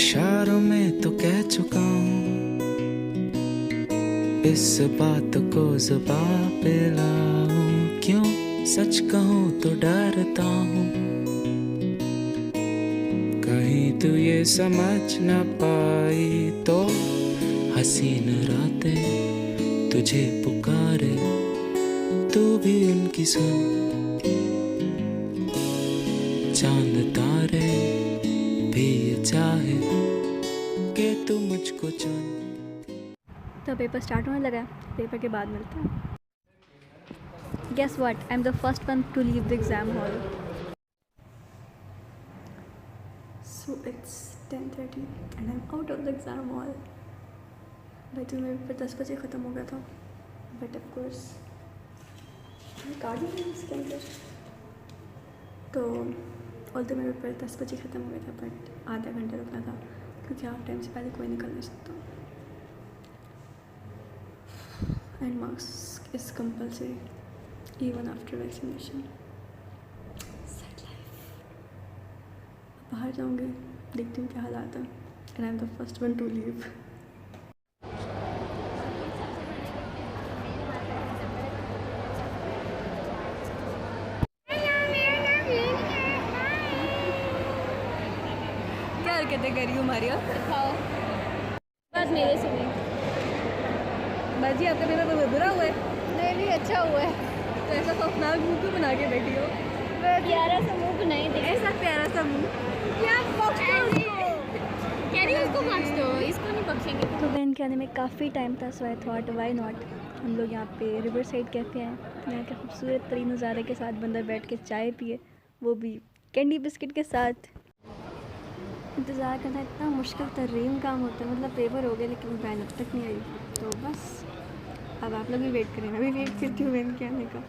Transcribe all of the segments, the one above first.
इशारों में तो कह चुका हूँ, इस बात को ज़ुबां पे लाऊं, क्यों सच कहूँ तो डरता हूँ, कहीं तू ये समझ न पाई तो हसीन रातें तुझे पुकारे, तू भी उनकी सुन, चांद तारे भी चाहे कि तू मुझको चुन। तो पेपर स्टार्ट होने लगा है, पेपर के बाद मिलते हैं। Guess what, I am the first one to leave the exam hall. So it's 10:30 and I am out of the exam hall. भाई तो मेरा पेपर 10 बजे ख़त्म हो गया था, बट ऑफ कोर्स कार्ड ही नहीं इसके अंदर, तो ऑल तो मेरा पेपर 10 बजे ख़त्म हो गया था, बट आधा घंटा रुकना था क्योंकि हाफ टाइम से पहले कोई निकल नहीं सकता। And mask is compulsory even after vaccination. Sad life. बाहर जाऊँगी, देखती हूँ क्या हालात है, and I am the first one to leave. क्या हरकतें कर रही हूँ मारिया? खाओ बस मेरे से नहीं। बाजी आपका पेपर बुरा हुआ है? नहीं भी अच्छा हुआ है। तो ऐसा खौफनाक मुँह क्यों बना के बैठी हो? प्यारा सा मुँह नहीं दे, ऐसा प्यारा सा मुँह। क्या बख्श दो कह रही हो, उसको बख्श दो, इसको नहीं बख्शेंगे। तो वैन के आने में काफ़ी टाइम था, सो आई थॉट व्हाई नॉट हम लोग यहाँ पे रिवर साइड कैफ़े हैं, यहाँ के खूबसूरत तरीन नज़ारे के साथ बंदा बैठ के चाय पिए, वो भी कैंडी बिस्किट के साथ। इंतज़ार करना इतना मुश्किल तरीन काम होता है, मतलब पेपर हो गया लेकिन वैन अब तक नहीं आई, तो बस अब आप लोग भी वेट करें, मैं भी वेट करती हूँ वैन के आने का।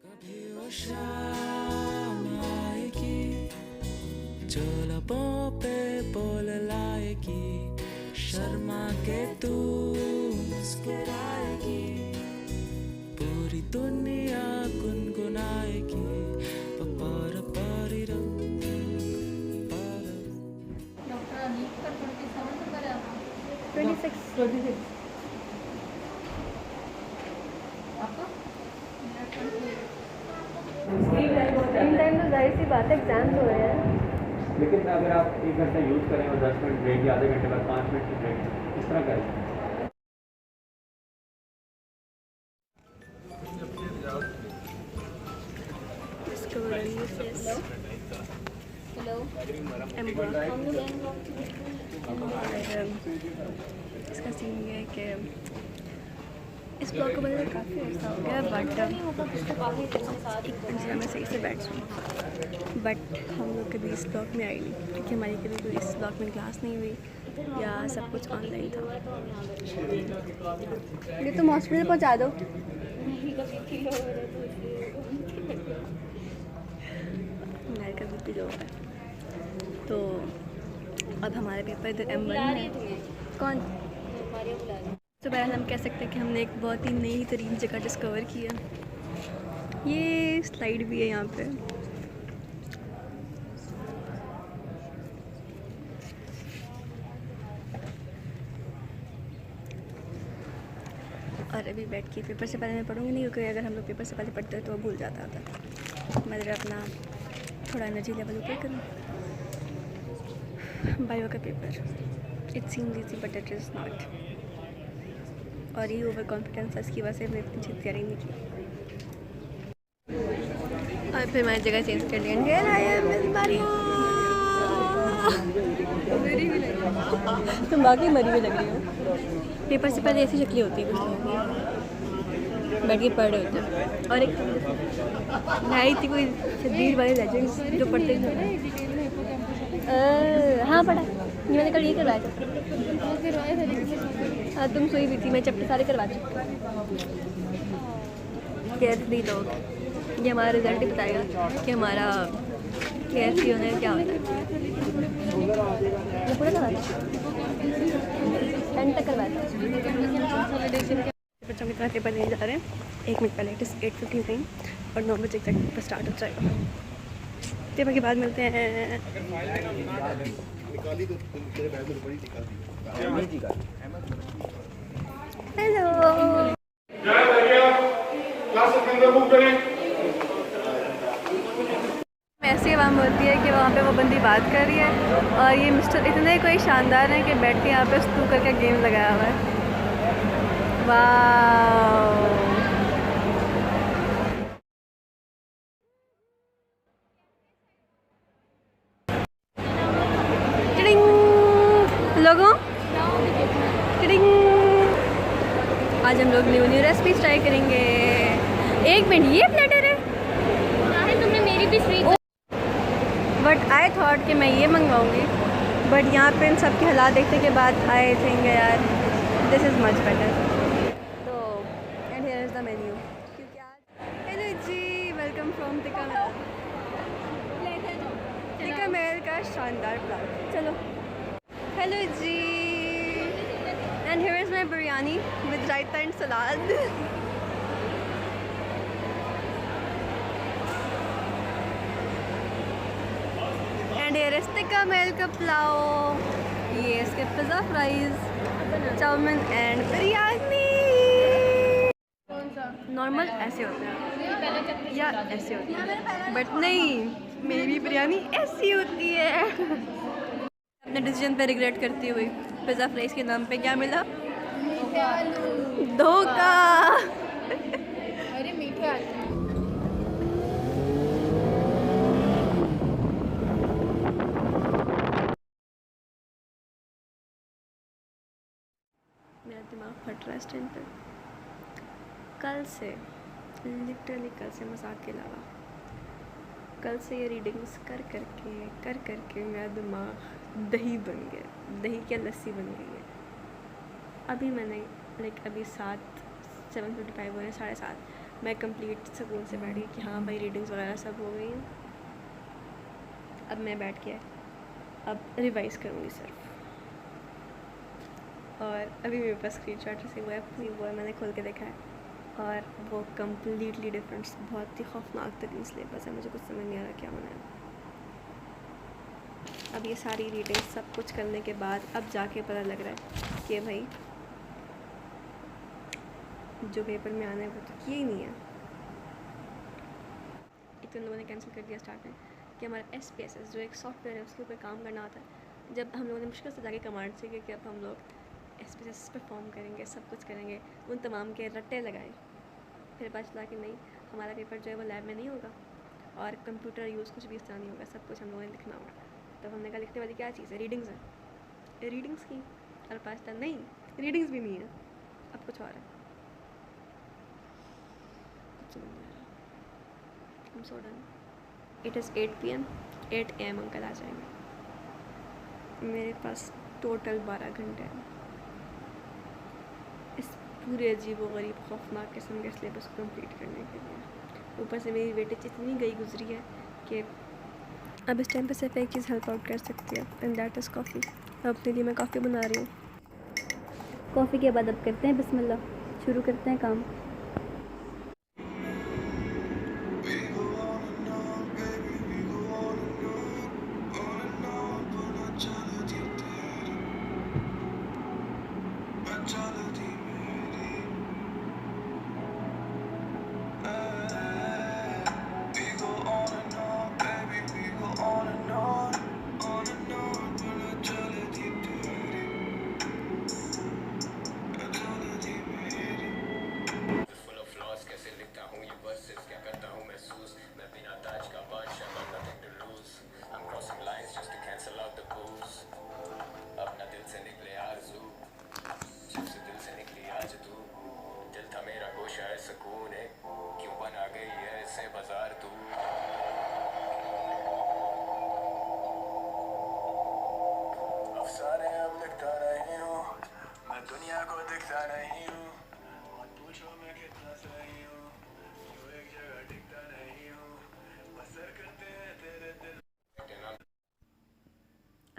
कभी वो शाम आएगी जो लबों पे बोल लाएगी, शर्मा के तू मुस्कुराएगी, पूरी दुनिया गुनगुनाएगी। पपार पारी रम पारा। 26 इन टाइम तो जाहिर सी बात है एग्जाम्स हो रहे हैं, लेकिन अगर आप 1 घंटा यूज़ करें और 10 मिनट ब्रेक या आधे घंटे बाद 5 मिनट की ब्रेक इस तरह करें। हेलो इसका सीन ये है कि इस ब्लॉग को बदले काफ़ी अर्सा हो गया, बट मैं सही से बैठ सकूँ, बट हम लोग कभी इस ब्लॉग में आए नहीं क्योंकि हमारी कभी कोई इस ब्लॉग में क्लास नहीं हुई या सब कुछ ऑनलाइन था। ये तुम हॉस्पिटल पहुँचा दो। मेरे का बीपी लो है, तो अब हमारे पेपर इधर M1 में। कौन? तो बहरहाल हम कह सकते हैं कि हमने एक बहुत ही नई तरीन जगह डिस्कवर की है। ये स्लाइड भी है यहाँ पे, और अभी बैठ के पेपर से पहले मैं पढ़ूँगी नहीं, क्योंकि अगर हम लोग पेपर से पहले पढ़ते तो भूल जाता था। मैं ज़रा अपना थोड़ा एनर्जी लेवल ऊपर करूँ। बायो का paper, it seems easy but it is not, और ये ओवर कॉन्फिडेंस है, इसकी वजह से मैंने इतनी तैयारी नहीं की। और फिर मैंने जगह चेंज कर लिया। तुम बाकी मरी हुई लग रही हो। पेपर से पहले ऐसी शक्लें होती है कुछ लोगों की, बैठ के पढ़ रहे होते हैं। और एक नहीं थी कोई शदीर वाले लेजेंड्स जो पढ़ते हैं। हाँ पढ़ा, ये मैंने कल ये करवाया था। हाँ तुम सोई भी थी, मैं चैप्टर सारे करवा चुकी। कैसे नहीं लोग, ये हमारा रिजल्ट ही बताएगा कि हमारा कैसे होना है, क्या होता है। ये पूरा करवाया था, 10 तक करवाया था। बच्चों की तरह पेपर नहीं जा रहे हैं। 1 मिनट पहले, इट इज़ 8:59 और 9 बजे तक पेपर स्टार्ट हो जाएगा। पेपर के बाद मिलते हैं। हेलो, ऐसी आवाम होती है कि वहाँ पे वो बंदी बात कर रही है और ये मिस्टर इतने कोई शानदार हैं कि बैठ के यहाँ पे स्नूकर का गेम लगाया हुआ है। वाह, लोगों आज हम लोग न्यू रेसिपीज ट्राई करेंगे। 1 मिनट, ये प्लेटर है? तुमने मेरी भी स्वीट बट आई थॉट कि मैं ये मंगवाऊंगी, बट यहाँ पे इन सब के हालात देखने के बाद आई थिंक यार दिस इज़ मच बेटर। तो and here is the menu. क्योंकि आज hello ji, welcome from Tikka Mahal का शानदार प्लान। चलो, hello ji, and here is my biryani with raita and salad. And here is Tikka Mahal का पुलाव, ये इसके pizza fries, chowmein and biryani. Normal ऐसे होते हैं या ऐसे होती है, बट नहीं, मेरी बिरयानी ऐसी होती है। अपने डिसीजन पे रिग्रेट करती हुई पिज़्ज़ा फ्राइज़ के नाम पे क्या मिला? धोखा। अरे मीठे आते हैं। मेरा दिमाग फट रहा है इस टाइम पे। कल से, लिटरली कल से, मजाक के अलावा कल से ये रीडिंग्स कर करके मेरा दिमाग दही बन गया, दही क्या लस्सी बन गई है। अभी मैंने अभी 7:55 हो रहे हैं, 7:30, मैं कंप्लीट सुकून से बैठी कि हाँ भाई रीडिंग्स वगैरह सब हो गई हैं। अब मैं बैठ के अब रिवाइज़ करूँगी सिर्फ। और अभी मेरे पास स्क्रीनशॉट रिसीव हुआ है, वो मैंने खोल के देखा है और वो कम्प्लीटली डिफरेंट, बहुत ही खौफनाक तरीन सिलेबस है। मुझे कुछ समझ नहीं आ रहा क्या होना है। अब ये सारी रीडिंग सब कुछ करने के बाद अब जाके पता लग रहा है कि भाई जो पेपर में आना है वो तो किया ही नहीं है। एक तो लोगों ने कैंसिल कर दिया स्टार्ट में कि हमारा SPSS जो एक सॉफ्टवेयर है उसके ऊपर काम करना होता है। जब हम लोगों ने मुश्किल से जाके कमांड सीखे कि अब हम लोग SPSS परफॉर्म करेंगे, सब कुछ करेंगे, उन तमाम के रट्टे लगाए, फिर पता चला कि नहीं, हमारा पेपर जो है वो लैब में नहीं होगा और कंप्यूटर यूज़ कुछ भी इस तरह नहीं होगा, सब कुछ हम लोगों ने लिखना होगा। तब हमने कहा लिखने वाली क्या चीज़ है? रीडिंग्स है। रीडिंग्स की और पास नहीं, रीडिंग्स भी नहीं है, अब कुछ और है। I'm so done. It is 8 PM, 8 AM uncle आ जाएंगे। मेरे पास टोटल 12 घंटे हैं इस पूरे अजीब व गरीब खौफनाक किस्म के सिलेबस को कंप्लीट करने के लिए। ऊपर से मेरी वेटेज इतनी गई गुजरी है कि अब इस टाइम पे सिर्फ एक चीज़ हेल्प आउट कर सकती है, एंड दैट इज़ कॉफ़ी। अपने लिए मैं कॉफ़ी बना रही हूँ। कॉफ़ी के बाद अब करते हैं बिस्मिल्लाह, शुरू करते हैं काम।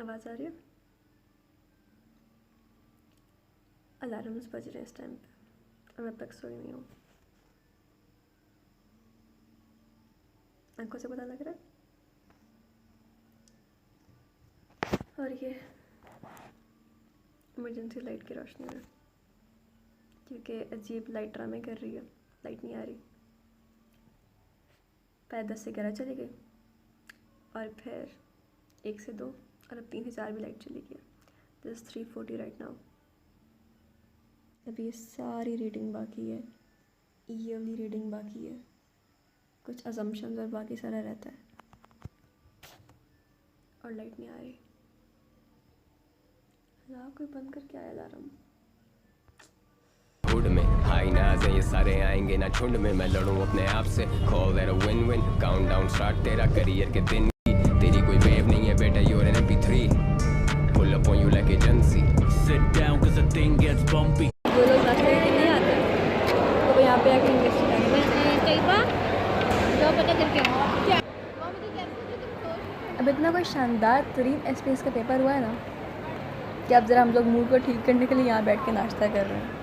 आवाज़ आ रही है? अलार्म्स बज रहे हैं इस टाइम पे। और मैं अब तक सोई नहीं हूँ। आंखों से पता लग रहा है। और ये इमरजेंसी लाइट की रोशनी में, क्योंकि अजीब लाइट ड्रामे कर रही है, लाइट नहीं आ रही। पहले 10 से 11 चली गई और फिर 1 से 2 और अब 3 से 4 भी लाइट चली गई। This 3:40 right now. अभी ये सारी रीडिंग बाकी है, ये वाली रीडिंग बाकी है, कुछ अजम्पशंस और बाकी सारा रहता है। और लाइट नहीं आ रही। अल्लाह, कोई बंद करके आया अलार्म। हुड में हाई नाज है ये सारे आएंगे ना झुंड में, मैं लड़ूं अपने आप से, call that a win win, countdown start तेरा करियर के दिन की, तेरी कोई वेव नहीं है बेटा, you are an MP3, pull up on you like agency, sit down cuz the thing gets bumpy। वो लोग नाश्ता करके नहीं आते तो वो यहाँ पे आके इन्वेस्ट करेंगे। कई बार जो पता करके क्या वो मुझे कैसे तुम अब इतना कोई शानदार तरीन SPS का पेपर हुआ है ना कि अब ज़रा हम लोग मूड को ठीक करने के लिए यहाँ बैठ के नाश्ता कर रहे हैं।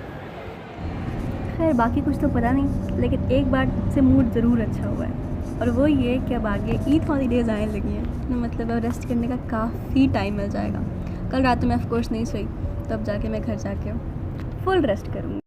खैर बाकी कुछ तो पता नहीं, लेकिन एक बार से मूड ज़रूर अच्छा हुआ है, और वो ये कि अब आगे ईद हॉलीडेज़ आने लगी हैं, तो मतलब अब रेस्ट करने का काफ़ी टाइम मिल जाएगा। कल रात में ऑफकोर्स नहीं सोई, तो अब जाके मैं घर जाके फुल रेस्ट करूँगी।